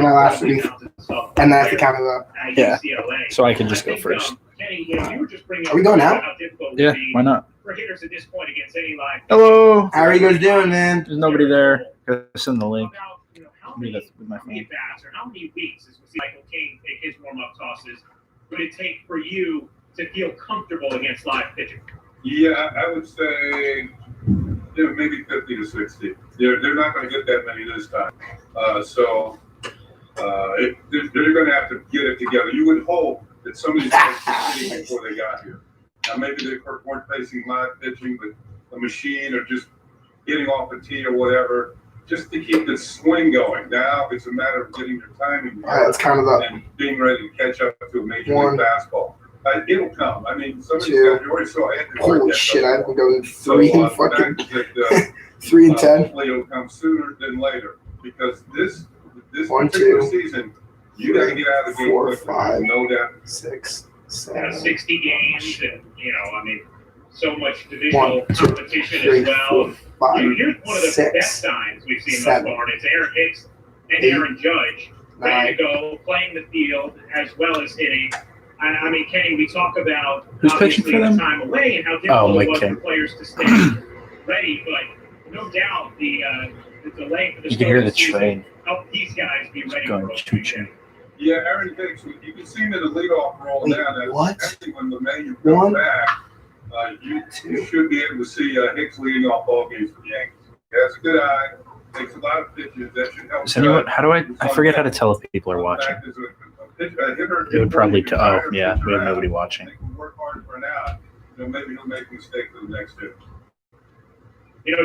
then I last week, and then I have to count it up. Yeah. So I can just go first. Are we going out? Yeah, why not? Hello. How are you guys doing, man? There's nobody there. Gotta send the link. With my phone. How many weeks is Michael King take his warm-up tosses would it take for you to feel comfortable against live pitching? Yeah, I would say maybe 50 to 60. They're not going to get that many this time. So they're going to have to get it together. You would hope that some of these guys were sitting before they got here. Now, maybe they weren't facing live pitching, but a machine or just getting off a tee or whatever, just to keep the swing going. Now it's a matter of getting your timing right Let's count it up. and being ready to catch up to a major league fastball. It'll come. I mean, some of these guys, you already saw Anthony. Holy shit, I've been going 3 and fucking that, 3 and 10. hopefully it'll come sooner than later because this 1, particular 2, season, you got to get out of the game 4, quickly. 5, No doubt. 6, 7, 60 games, and so much 1, divisional 2, competition 3, as well. 4, 5, Here's one of the 6, best signs we've seen 7, thus far. It's Aaron Hicks and 8, Aaron Judge ready to go, playing the field as well as hitting. I mean, Kenny, we talk about who's pitching for them? The time away and how difficult it was King. for players to stay ready, but no doubt the delay for the You can hear the train help these guys be ready going for choo-choo. Yeah, Aaron Hicks, you can see him in the leadoff role Wait, now. That's what? actually when LeMahieu One, comes back. You should be able to see Hicks leading off ball games for the Yankees. He has a good eye, takes a lot of pitches. That should help. Does anyone? How do I forget how to tell if people are watching. It would probably. Oh, yeah, we have nobody watching. They can work hard for an out. Maybe he'll make a mistake for the next two.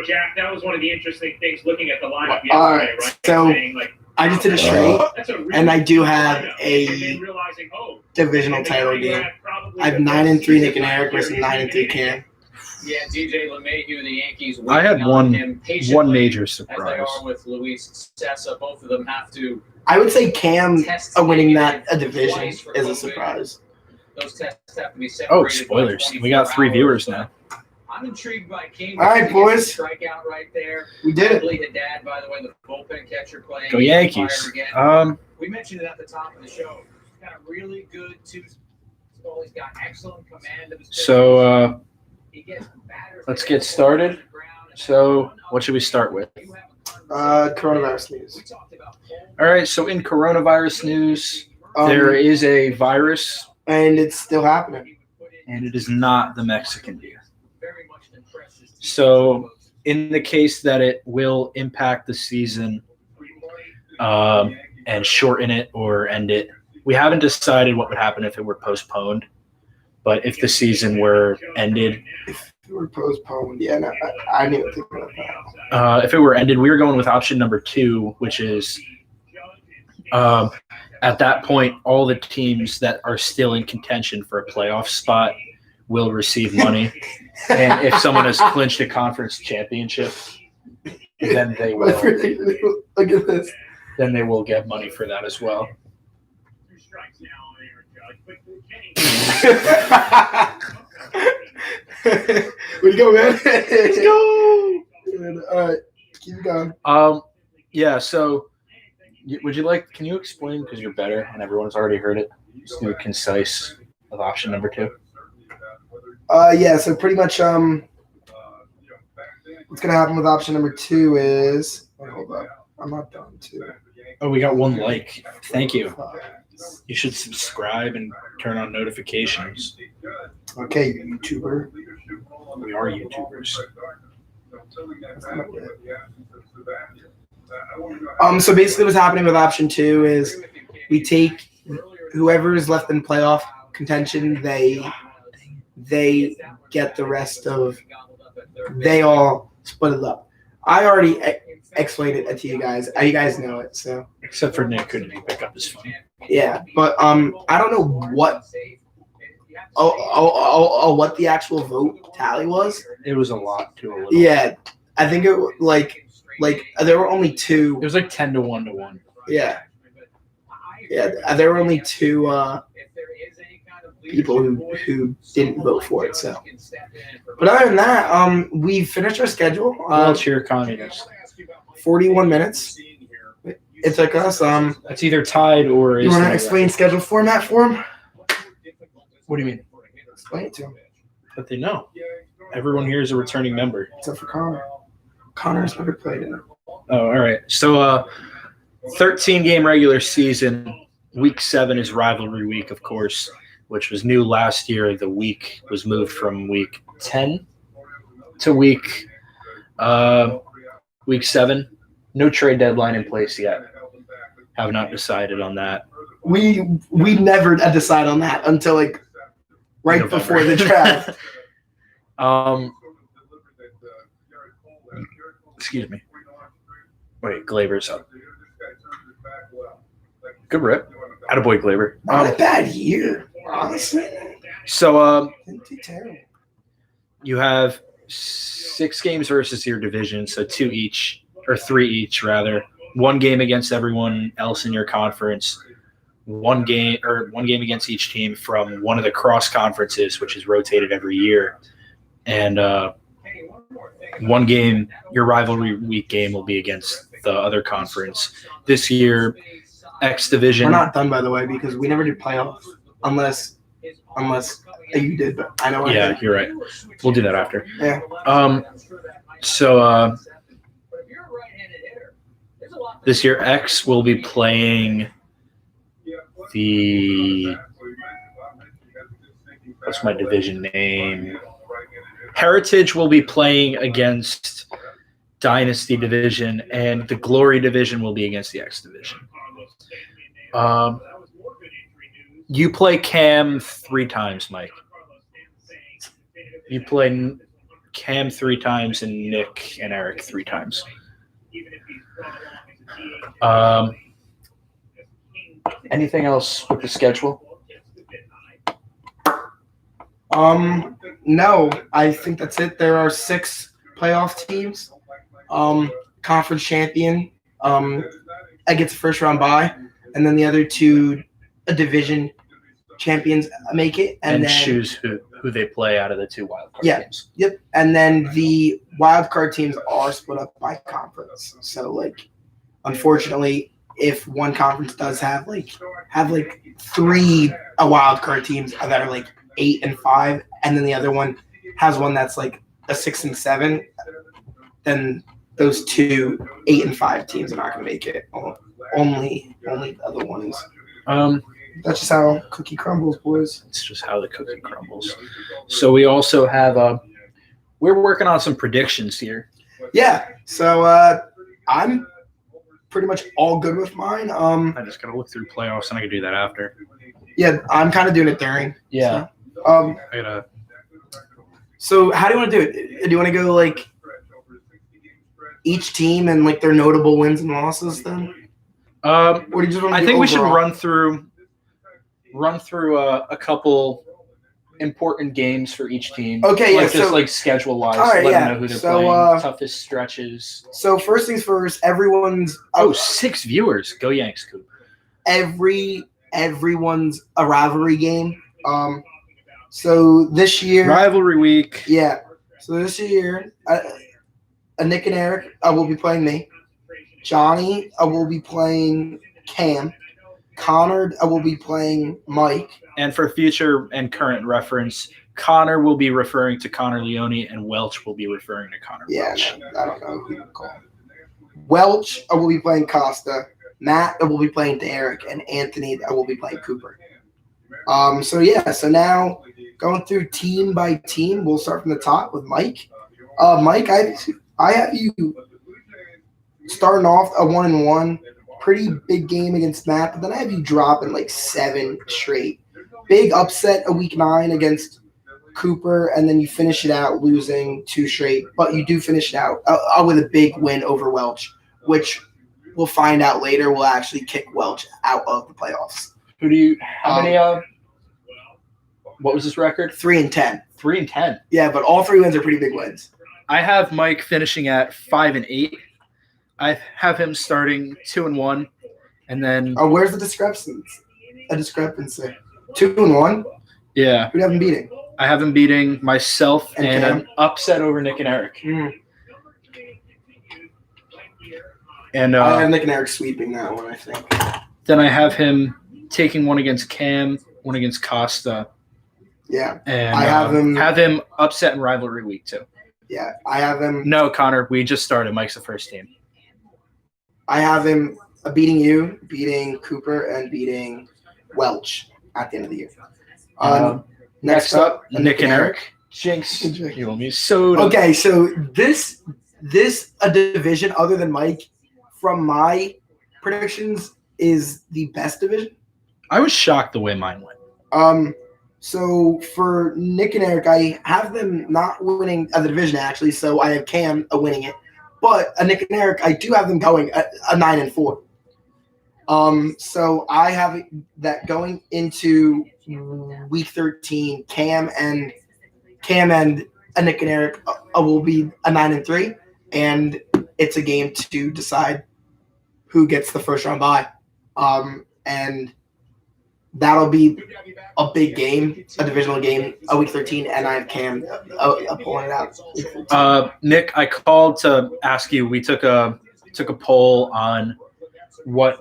Jack, that was one of the interesting things looking at the lineup Alright, yesterday, right? so Saying, like, I just did a straight, that's a really and I do good have lineup. a And then realizing, divisional title game. I have 9 and 3 Nick and Eric versus 9 and 3 Cam. Yeah, DJ LeMahieu, the Yankees. I had one major As they surprise. are with Luis Sessa, both of them have to. I would say Cam winning that a division twice for is a COVID. surprise. Those tests have to be separated. Oh, by spoilers! 24 We got 3 hours, viewers but now. I'm intrigued by King. All right, boys. Strikeout right there. We did it. Lee Haddad, by the way, the bullpen catcher playing. Go Yankees! We mentioned it at the top of the show. He's got a really good he's got excellent command of his So He gets batters let's get started. So what should we start with? Coronavirus news. All right. So in coronavirus news, there is a virus, And it's still happening. and it is not the Mexican deer. So in the case that it will impact the season and shorten it or end it, we haven't decided what would happen if it were postponed. But if the season were ended, We're postponed. Yeah, no, I didn't even think about that. if it were ended, we were going with option number 2, which is at that point, all the teams that are still in contention for a playoff spot will receive money. And if someone has clinched a conference championship, then they will. Look at this. Then they will get money for that as well. 2 strikes now on Aaron Judge. Way to go, man. Let's go. All right, keep it going. Yeah, so can you explain, because you're better and everyone's already heard it, just do a concise of option number 2? Yeah, so pretty much what's going to happen with option number 2 is – hold up. I'm not done, too. Oh, we got 1 like. Thank you. You should subscribe and turn on notifications. Okay, YouTuber. We are YouTubers. So basically what's happening with option 2 is we take whoever is left in playoff contention, they get the rest of – they all split it up. I already explained it to you guys. You guys know it, so. Except for Nick, couldn't he pick up his phone? Yeah, but I don't know what what the actual vote tally was. It was a lot to a little. Yeah, I think it like there were only 2. It was like 10 to 1 to 1. Yeah, there were only 2 people who didn't vote for it. So, but other than that, we finished our schedule. Well, cheer communists. 41 minutes. It took us. It's either tied or You is want to there- explain schedule format for him? What do you mean? Explain it to him. But they know. Everyone here is a returning member. Except for Connor. Connor's never played in it. Oh, all right. So, 13-game regular season. Week 7 is rivalry week, of course, which was new last year. The week was moved from week 10 to week 7. No trade deadline in place yet. Have not decided on that. We never decide on that until like right November. before the draft. Excuse me. Wait, Glaber's up. Good rip. Attaboy, Glaber. Not a bad year, honestly. So, Didn't do terrible. you have 6 games versus your division, so 2 each, or 3 each, rather. 1 game against everyone else in your conference. 1 game against each team from one of the cross conferences, which is rotated every year. And 1 game, your rivalry week game will be against the other conference. This year, X division. We're not done, by the way, because we never did playoffs unless you did. But I know. I Yeah, did. you're right. We'll do that after. Yeah. So this year, X will be playing what's my division name? Heritage will be playing against Dynasty division, and the Glory division will be against the X division. You play Cam 3 times, Mike. You play Cam 3 times and Nick and Eric 3 times. Anything else with the schedule? No, I think that's it. There are 6 playoff teams. Conference champion gets a first round bye, and then the other 2 division champions make it, And then choose who they play out of the 2 wildcard Yeah. teams. Yep, and then the wild card teams are split up by conference. So, like, unfortunately, if one conference does have 3 wild card teams that are like 8 and 5, and then the other one has one that's like a 6 and 7, then those 2 8 and 5 teams are not going to make it. Only the other ones. That's just how cookie crumbles, boys. It's just how the cookie crumbles. So we also have we're working on some predictions here. Yeah, so I'm pretty much all good with mine. I just gotta look through playoffs, and I can do that after. Yeah, I'm kind of doing it during. Yeah. So, I gotta. so how do you want to do it? Do you want to go like each team and like their notable wins and losses then? Or do you just want to I do think we should overall? run through a couple important games for each team. Okay, yeah, Like, just so- like schedule wise, All right, let yeah. them know who they're So, playing, toughest stretches. So first things first, everyone's 6 viewers. Go Yanks, Coop. everyone's a rivalry game. So this year, Rivalry week. yeah. So this year, Nick and Eric will be playing me. Johnny will be playing Cam. Connor will be playing Mike. And for future and current reference, Connor will be referring to Connor Leone, and Welch will be referring to Connor Yeah, Welch. I don't know who to call. Welch will be playing Costa. Matt will be playing Derek, and Anthony will be playing Cooper. So now going through team by team, we'll start from the top with Mike. Mike, I have you starting off a 1-1, pretty big game against Matt, but then I have you dropping like 7 straight. Big upset a week 9 against Cooper, and then you finish it out losing 2 straight, but you do finish it out with a big win over Welch, which we'll find out later will actually kick Welch out of the playoffs. How many what was this record? 3-10. 3-10. Yeah, but all 3 wins are pretty big wins. I have Mike finishing at 5-8. I have him starting 2-1, and then Where's the discrepancy? 2-1? yeah, Who do you have him beating? I have him beating myself And and Cam? an upset over Nick and Eric. And I have Nick and Eric sweeping that one, I think. then I have him taking one against Cam, one against Costa. Yeah. And I have him upset in rivalry week 2. Yeah. I have him. No, Connor, we just started. Mike's the first team. I have him beating you, beating Cooper, and beating Welch at the end of the year. Next up, Nick and Eric. Jinx. You want me soda? Okay, so this a division other than Mike, from my predictions, is the best division. I was shocked the way mine went. So for Nick and Eric, I have them not winning the division actually. So I have Cam winning it, but Nick and Eric, I do have them going a 9-4. So I have that going into week 13. Cam and Nick and Eric will be a 9-3, and it's a game to decide who gets the first round bye. And that'll be a big game, a divisional game, a week 13, and I have Cam pulling it out. Nick, I called to ask you. We took a poll on what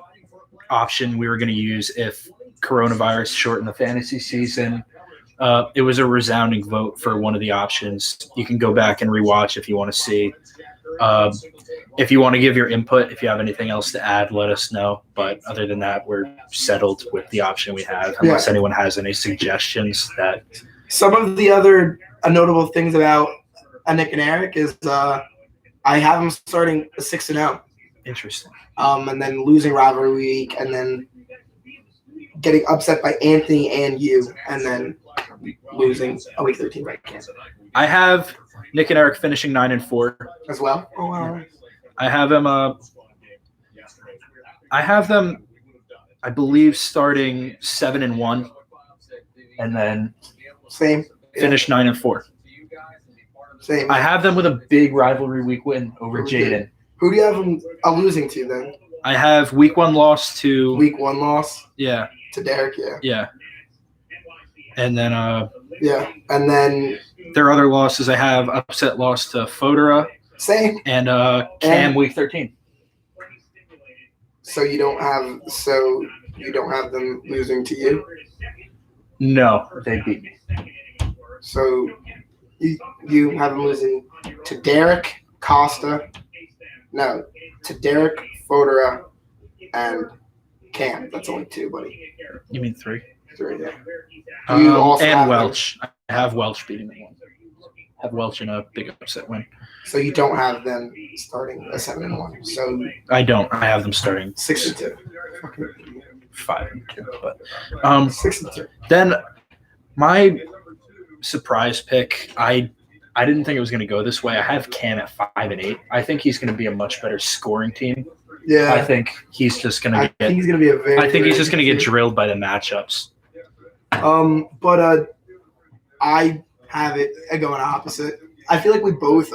option we were going to use if coronavirus shortened the fantasy season. It was a resounding vote for one of the options. You can go back and rewatch if you want to see. If you want to give your input, if you have anything else to add, let us know. But other than that, we're settled with the option we have, unless anyone has any suggestions. That some of the other notable things about Nick and Eric is I have them starting 6-0. Interesting. And then losing rivalry week, and then getting upset by Anthony and you, and then losing a week 13 by Cam. I have Nick and Eric finishing 9-4 as well. Oh wow. I have them. I have them, I believe, starting 7-1, and then same finish 9-4. Same. I have them with a big rivalry week win over Jaden. Who do you have them losing to then? I have week 1 loss to week 1 loss. Yeah. To Derek. Yeah. Yeah. And then yeah, and then their other losses, I have upset loss to Fodora. Same. And Cam week 13. So you don't have them losing to you? No, they beat me. So you have them losing to Derek, Costa, to Derek, Fodora, and Cam. That's only 2, buddy. You mean 3? 3, yeah. You also and Welch. I have Welch beating them 1. Have Welch in a big upset win. So you don't have them starting a 7-1. So I don't. I have them starting 6-2. 5-2. But 6-2. Then my surprise pick, I didn't think it was going to go this way. I have Cam at 5-8. I think he's going to be a much better scoring team. Yeah. I think he's just going to get. He's going to be a very. I think he's just going to get drilled by the matchups. But I have it going opposite. I feel like we both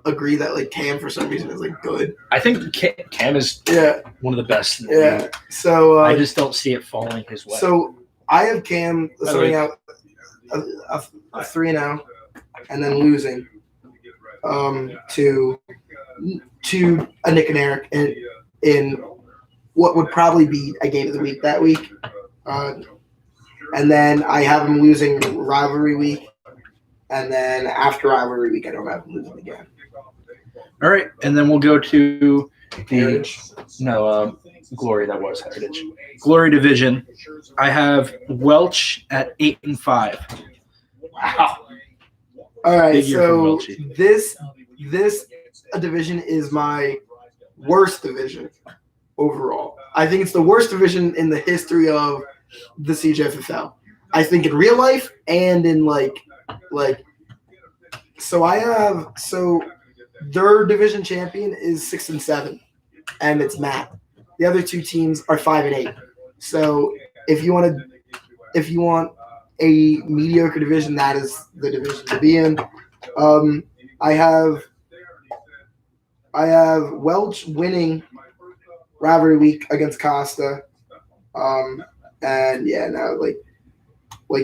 agree that like Cam for some reason is like good. I think Cam is one of the best. Yeah. So I just don't see it falling his way. So I have Cam starting out a 3-0 and then losing to a Nick and Eric in what would probably be a game of the week that week. And then I have him losing rivalry week. And then after rivalry week, I don't have him losing again. All right. And then we'll go to Glory. That was Heritage. Glory Division. I have Welch at 8-5. Wow. All right. So this division is my worst division overall. I think it's the worst division in the history of the CJFFL. I think in real life and in so their division champion is 6-7, and it's Matt. The other 2 teams are 5-8. So if you want a mediocre division, that is the division to be in. I have Welch winning rivalry week against Costa. And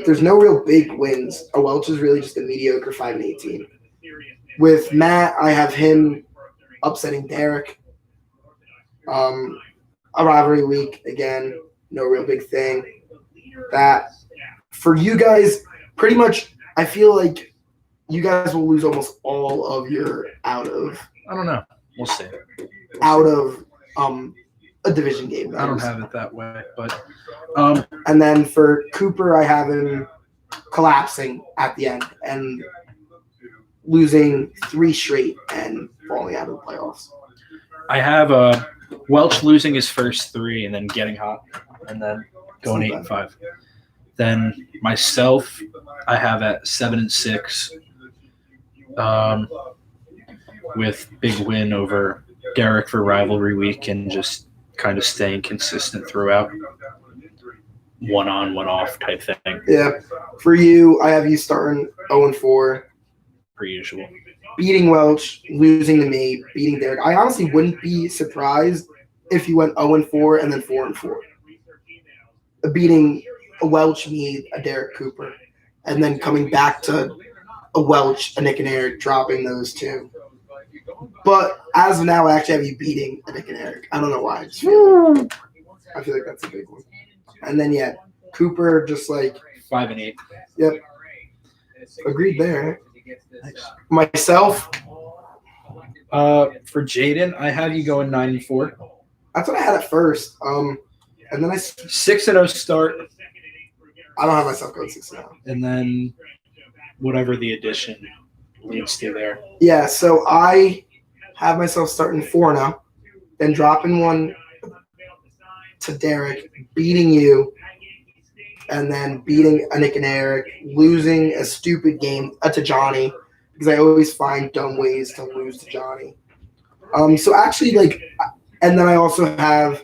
there's no real big wins. Welch is really just a mediocre 5-8 team. With Matt, I have him upsetting Derek. A rivalry week again, no real big thing. That for you guys, pretty much, I feel like you guys will lose almost all of your I don't know. We'll see. out of a division game. I don't have it that way, but And then for Cooper, I have him collapsing at the end and losing 3 straight and falling out of the playoffs. I have Welch losing his first 3 and then getting hot and then going 8-5. Then myself, I have at 7-6 with big win over Derek for rivalry week and just kind of staying consistent throughout. One on, one off type thing. Yeah. For you, I have you starting 0-4. Per usual. Beating Welch, losing to me, beating Derek. I honestly wouldn't be surprised if you went 0-4 and then 4-4. Beating a Welch, me, a Derek Cooper, and then coming back to a Welch, a Nick and Eric, dropping those 2. But as of now, I actually have you beating a Nick and Eric. I don't know why. I feel like that's a big one. And then, yeah, Cooper just like 5-8. Yep. Agreed there. Nice. Myself, for Jaden, I have you going 9-4. that's what I had at first. And then 6-0 start, I don't have myself going 6-0. and then whatever the addition leads to there. Yeah, so I have myself starting 4-0, then dropping one to Derek, beating you, and then beating a Nick and Eric, losing a stupid game to Johnny, because I always find dumb ways to lose to Johnny. So actually, and then I also have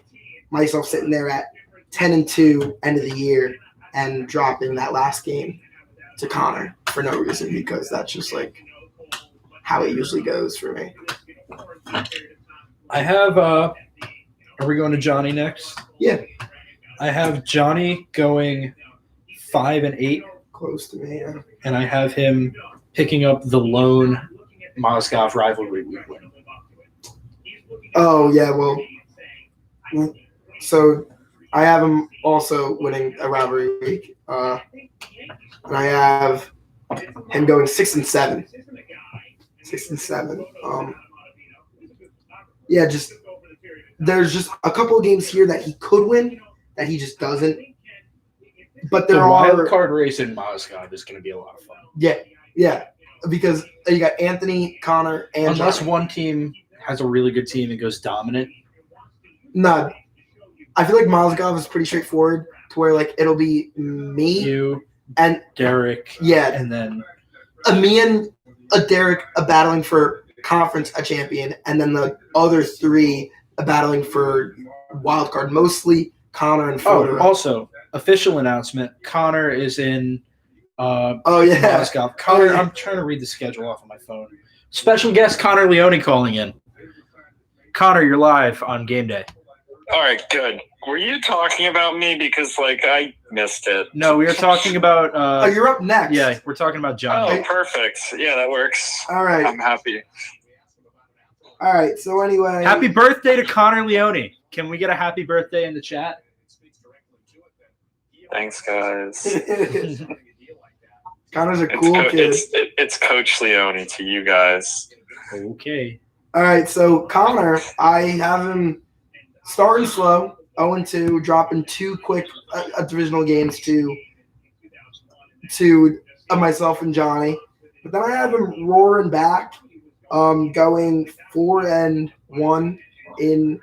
myself sitting there at 10-2 end of the year and dropping that last game to Connor for no reason, because that's just how it usually goes for me. I have are we going to Johnny next? Yeah. I have Johnny going 5-8. Close to me, yeah. And I have him picking up the lone Moscow rivalry week win. Oh, yeah, well, so I have him also winning a rivalry week. And I have him going 6-7. 6-7. Yeah, there's just a couple of games here that he could win that he just doesn't. But The there wild are card race in Moscow is going to be a lot of fun. yeah, because you got Anthony, Connor, and Unless Johnny. one team has a really good team and goes dominant. No, I feel like Mozgov is pretty straightforward to where it'll be me You, and Derek, yeah, and then me and Derek battling for conference a champion, and then the other 3 battling for wild card, mostly Connor and Fodor. also official announcement: Connor is in. Yeah. Connor, I'm trying to read the schedule off of my phone. Special guest Connor Leone calling in. Connor, you're live on Game Day. All right, good. Were you talking about me? Because, I missed it. No, we were talking about. You're up next. Yeah, we're talking about Johnny. Oh, perfect. Yeah, that works. All right. I'm happy. All right. So anyway, Happy birthday to Connor Leone. Can we get a happy birthday in the chat? Thanks, guys. Connor's a cool kid. It's Coach Leone to you guys. Okay. All right. So Connor, I have him starting slow, 0-2, dropping 2 quick divisional games to myself and Johnny. But then I have him roaring back, going 4-1 in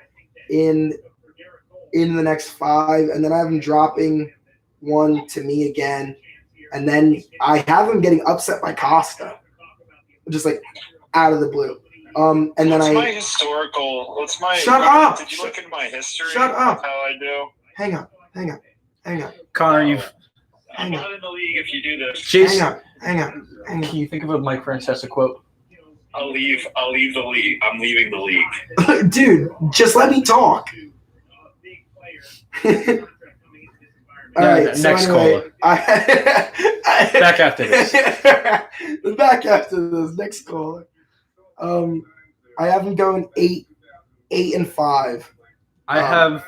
the next 5, and then I have him dropping 1 to me again, and then I have him getting upset by Costa, just out of the blue. And then my historical? What's my? Shut up! Did you look into my history? Shut up! How I do? Hang up. Connor, I'm not in the league if you do this. Jason, Hang up. can you think of a Mike Francesa quote? I'll leave the league. I'm leaving the league. Dude, just let me talk. All right. So next anyway, Back after this. Back after this. Next caller. I have him going 8-5. I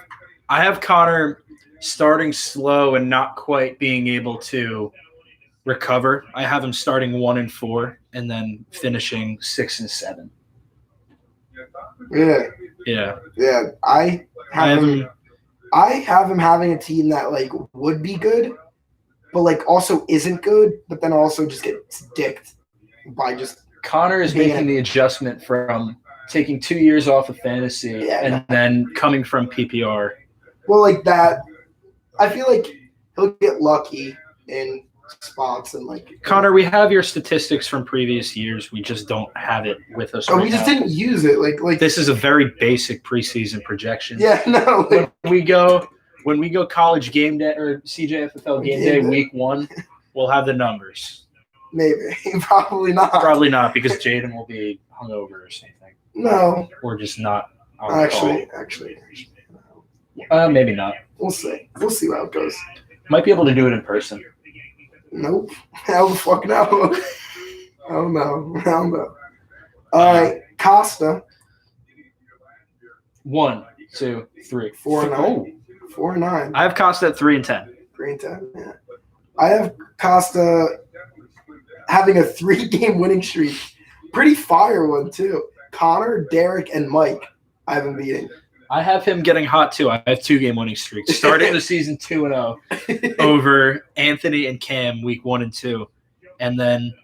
have Connor starting slow and not quite being able to recover. I have him starting 1-4 and then finishing 6-7. Yeah. Yeah. Yeah. I have him having a team that like would be good, but like also isn't good, but then also just gets dicked by just Connor is making the adjustment from taking 2 years off of fantasy and then coming from PPR. Well, like that, I feel like he'll get lucky in spots and like. Connor, we have your statistics from previous years. We just don't have it with us. We just didn't use it. Like this is a very basic preseason projection. Yeah, no. Like, when we go college game day or CJFFL game day week 1, we'll have the numbers. Maybe. Probably not. Probably not because Jaden will be hungover or something. No. Or just not. Actually. Maybe not. We'll see. We'll see how it goes. Might be able to do it in person. Nope. Hell the fuck no. Hell no. All right. Costa. 1, 2, 3, 4 and 9. Oh. 4 and 9. I have Costa at 3-10. 3 and 10. Yeah. I have Costa having a 3-game winning streak. Pretty fire one too. Connor, Derek, and Mike. I have him beating. I have him getting hot too. I have 2-game winning streaks. Starting the season 2-0 over Anthony and Cam week 1 and 2, and then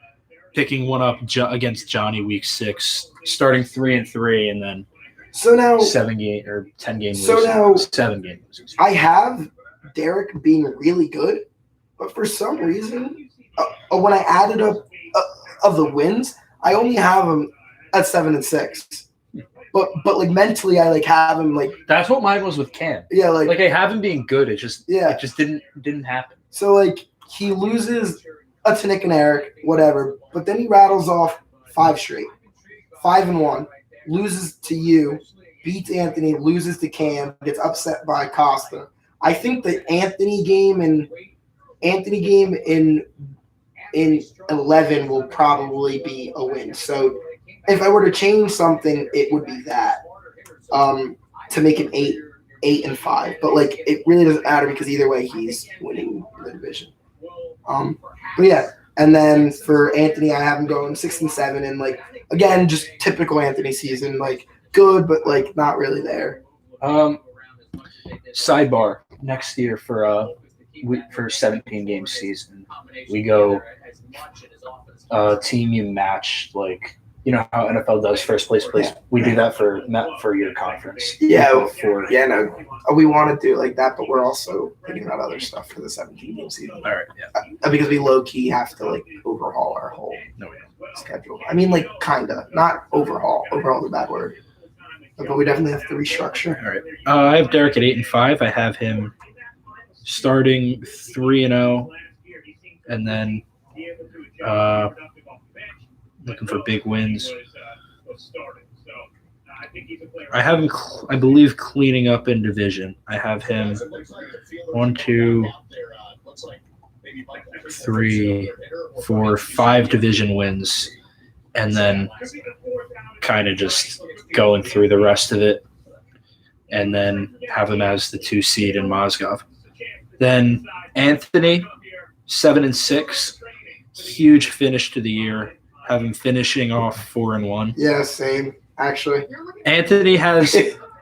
picking one up against Johnny week 6. Starting 3-3, and then 7-game or 10-game. So now 7-game. I have Derek being really good, but for some reason, when I added up of the wins, I only have him at 7-6. But like mentally, I like have him like. That's what mine was with Cam. Yeah, like I have him being good. It just didn't happen. So like he loses to Nick and Eric, whatever, but then he rattles off 5 straight, 5-1, loses to you, beats Anthony, loses to Cam, gets upset by Costa. I think the Anthony game in 11 will probably be a win. So if I were to change something, it would be that to make it 8-5. But like it really doesn't matter because either way he's winning the division. But yeah, and then for Anthony, I have him going 6-7, and like again, just typical Anthony season, like good but like not really there. Sidebar: next year for 17-game season, we go team you match, like you know how NFL does first place. We do that for your conference. Yeah, we want to do like that, but we're also thinking about other stuff for the 17-game season. All right, yeah. Because we low key have to like overhaul our whole schedule. I mean, like kinda, not overhaul. Overhaul is a bad word, but we definitely have to restructure. All right. I have Derek at 8-5. I have him starting 3-0, and then looking for big wins. I have him, I believe, cleaning up in division. I have him 1, 2, 3, 4, 5 division wins, and then kind of just going through the rest of it, and then have him as the 2 seed in Mozgov. Then Anthony, 7-6, huge finish to the year. Have him finishing off 4-1. Yeah, same. Actually, Anthony has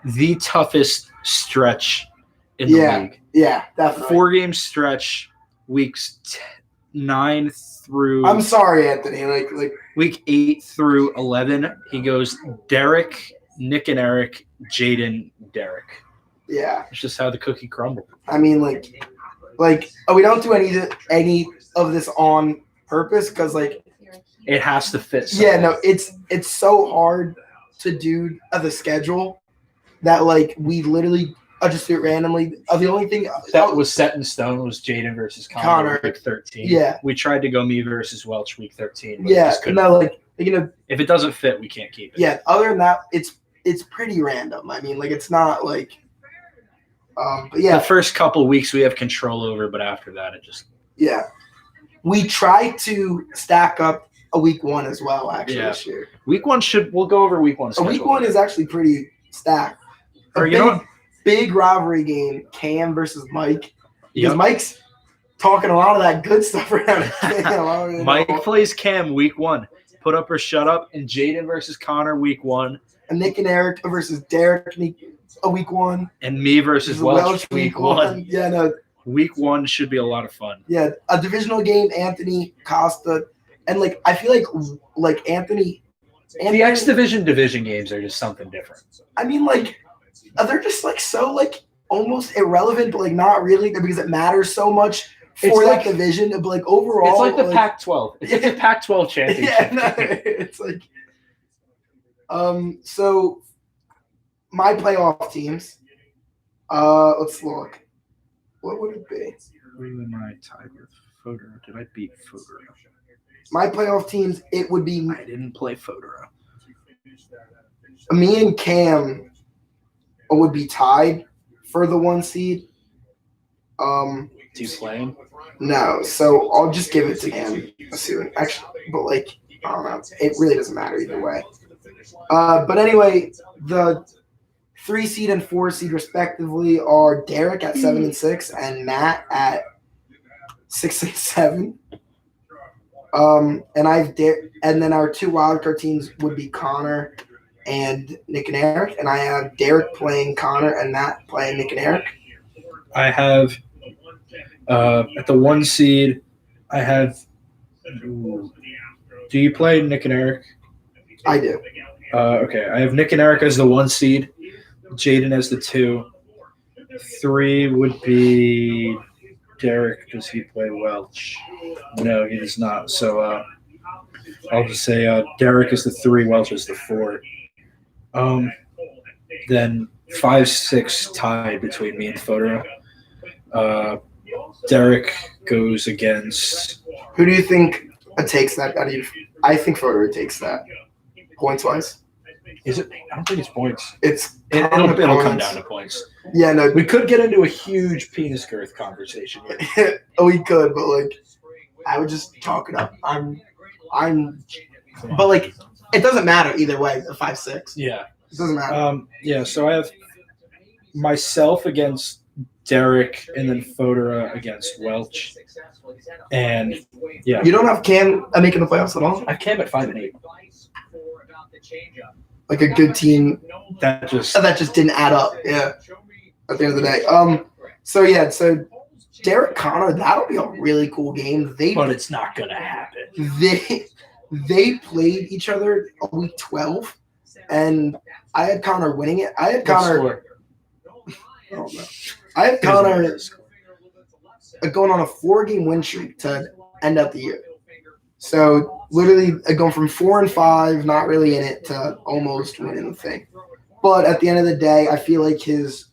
the toughest stretch in the league. Yeah, definitely. 4-game stretch, weeks 9 through. I'm sorry, Anthony. Like week 8 through 11, he goes Derek, Nick and Eric, Jaden, Derek. Yeah, it's just how the cookie crumbled. I mean, like we don't do any of this on purpose because like it has to fit. Yeah, no, it's so hard to do the schedule that like we literally just do it randomly. The only thing that was set in stone was Jaden versus Connor week 13. Yeah, we tried to go me versus Welch week 13. Yeah, no, like if it doesn't fit, we can't keep it. Yeah, other than that, it's pretty random. I mean, like it's not like. But yeah, the first couple of weeks we have control over, but after that, it just. Yeah, we try to stack up a week 1 as well. Actually, this year. Week 1 we'll go over week 1. Week 1 is actually pretty stacked. Or you know what? big rivalry game, Cam versus Mike. Because Yep. Mike's talking a lot of that good stuff around Cam. I don't really Mike know. plays Cam week 1. Put up or shut up. And Jaden versus Connor week 1. And Nick and Eric versus Derek week 1. And me versus Welch week 1. Yeah, no. Week 1 should be a lot of fun. Yeah, a divisional game, Anthony, Costa. And, like, I feel like Anthony. The X division games are just something different. I mean, like, they're just, like, so, like, almost irrelevant, but, like, not really because it matters so much for It's that like- division. But, like, overall. It's like the Pac-12. It's like the Pac-12 championship. Yeah, no, it's like. So, my playoff teams. Let's look. What would it be? Who am I tied with? Fodor. Did I beat Fodor? My playoff teams, it would be I didn't play Fodor. me and Cam would be tied for the 1 seed. Do you play him? No, so I'll just give it to him. Actually, but like I don't know, it really doesn't matter either way. But anyway, the 3 seed and 4 seed respectively are Derek at 7 and 6 and Matt at 6 and 7. And and then our 2 wildcard teams would be Connor and Nick and Eric, and I have Derek playing Connor and Matt playing Nick and Eric. I have at the 1 seed. I have. Do you play Nick and Eric? I do. Okay, I have Nick and Eric as the 1 seed. Jaden as the 2. 3 would be Derek. Does he play Welch? No, he does not. So I'll just say Derek is the 3, Welch is the 4. Then 5, 6 tied between me and Fodor. Derek goes against. Who do you think takes that? I think Fodor takes that points wise. Is it? I don't think it's points. It'll It'll come down to points. Yeah, no, We could get into a huge penis girth conversation here. we could, but like, I would just talk it up. But like, it doesn't matter either way. The 5, 6. Yeah. It doesn't matter. Yeah. So I have myself against Derek, and then Fodor against Welch, and yeah, You don't have Cam making the playoffs at all. I Cam at 5 and 8. Like a good team That just that just didn't add up. Yeah. At the end of the day. So Derek Connor, that'll be a really cool game. but it's not gonna happen. They played each other week 12, and I had Connor winning it. I had Connor going on a 4-game win streak to end out the year. So literally going from 4 and 5, not really in it, to almost winning the thing. But at the end of the day, I feel like his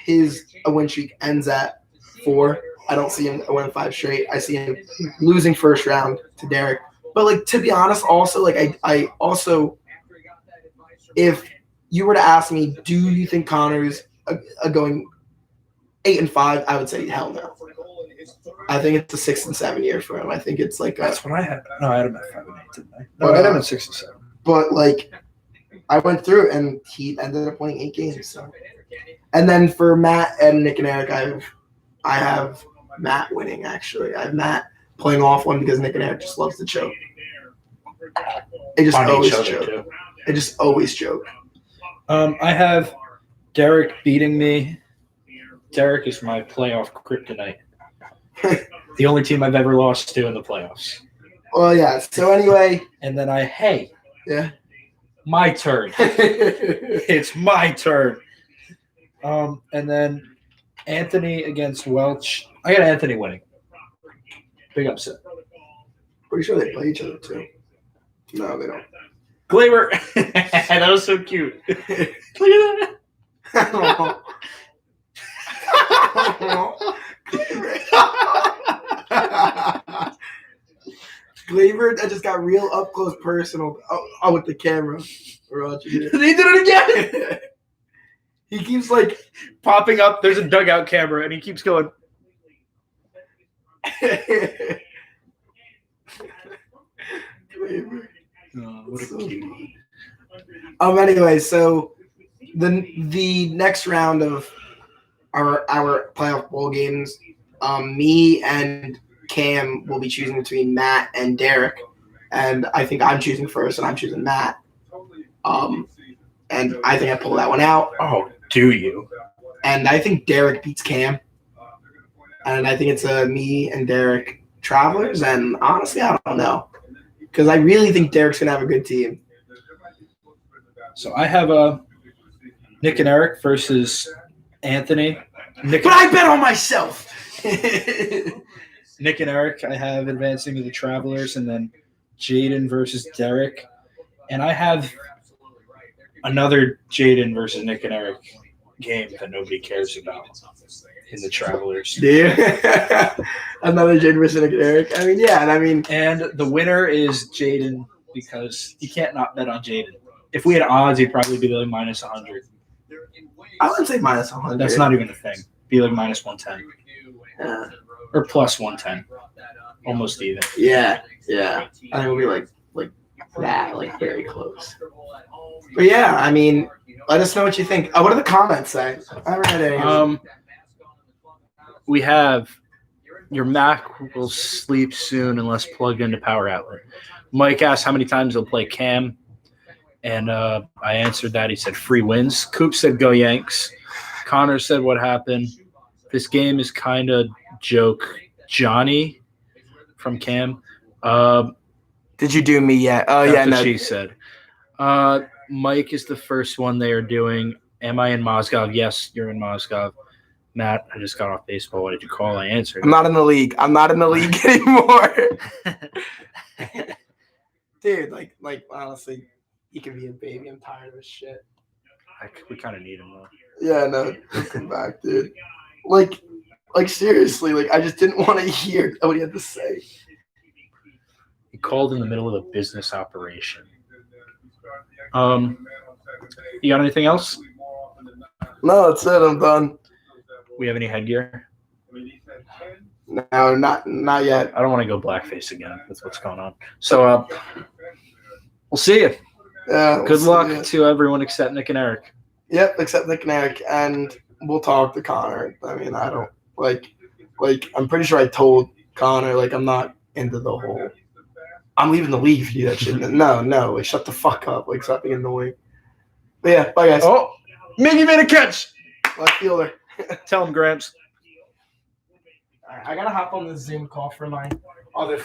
win streak ends at 4. I don't see him winning 5 straight. I see him losing first round to Derek. But like, to be honest, also like I also, if you were to ask me, do you think Connor's going 8 and 5? I would say hell no. I think it's a 6 and 7 year for him. I think it's like That's what I had. No, I had him at 5 and 8, didn't I? No, But, I had him at 6 and 7. But like, I went through it and he ended up winning 8 games. So, and then for Matt and Nick and Eric, I have Matt winning. Actually, I have Matt playing off one because Nick and Eric just loves to choke. They just On always each other joke. too. They just always joke. I have Derek beating me. Derek is my playoff kryptonite. The only team I've ever lost to in the playoffs. Well, yeah. So anyway, And then yeah. my turn. It's my turn. And then Anthony against Welch. I got Anthony winning. Big upset. Pretty sure they play each other too. No, they don't. Glaber. That was so cute. Look at that. Glaber, I just got real up close personal. Oh, with the camera. Roger. They did it again. He keeps like Popping up. There's a dugout camera, and he keeps going. Glaber. Oh, what a cutie. Anyway, so the next round of our playoff bowl games. Me and Cam will be choosing between Matt and Derek, and I think I'm choosing first, and I'm choosing Matt. And I think I pull that one out. Oh, do you? And I think Derek beats Cam. And I think it's me and Derek Travelers. And honestly, I don't know. Because I really think Derek's going to have a good team. So I have Nick and Eric versus Anthony. But I bet on myself. Nick and Eric, I have advancing to the Travelers, and then Jaden versus Derek. And I have another Jaden versus Nick and Eric game that nobody cares about in the Travelers. Yeah. Another Jaden versus Nick and Eric. I mean, yeah. And the winner is Jaden because you can't not bet on Jaden. If we had odds, he'd probably be like minus 100. I wouldn't say minus 100. That's not even a thing. Be like minus 110. Yeah. Or plus 110. Almost even. Yeah. I think it'll be like that, like very close. But yeah, I mean, let us know what you think. What do the comments say? I haven't read any. We have your Mac will sleep soon unless plugged into power outlet. Mike asked how many times he'll play Cam, and I answered that. He said free wins. Coop said go Yanks. Connor said what happened. This game is kind of joke. Johnny from Cam. Did you do me yet? Oh, That's yeah, what no. she said. Mike is the first one they are doing. Am I in Moscow? Yes, you're in Moscow. Matt, I just got off baseball. What did you call? I answered. I'm not in the league. I'm not in the league anymore. Dude, like honestly, you can be a baby. I'm tired of this shit. We kind of need him, though. Yeah, no, come back, dude. Like seriously, like I just didn't want to hear what he had to say. He called in the middle of a business operation. You got anything else? No, that's it. I'm done. We have any headgear? No, not yet. I don't want to go blackface again with what's going on. So we'll see you. Yeah. Good luck to everyone except Nick and Eric. Yep, except Nick and Eric, and we'll talk to Connor. I mean, I don't like. I'm pretty sure I told Connor I'm not into the whole. I'm leaving the league if you do that shit. No, shut the fuck up. Stop being annoying. But yeah, bye guys. Oh, Miggy made a catch. Left fielder. Tell him, Gramps. All right, I gotta hop on the Zoom call for my other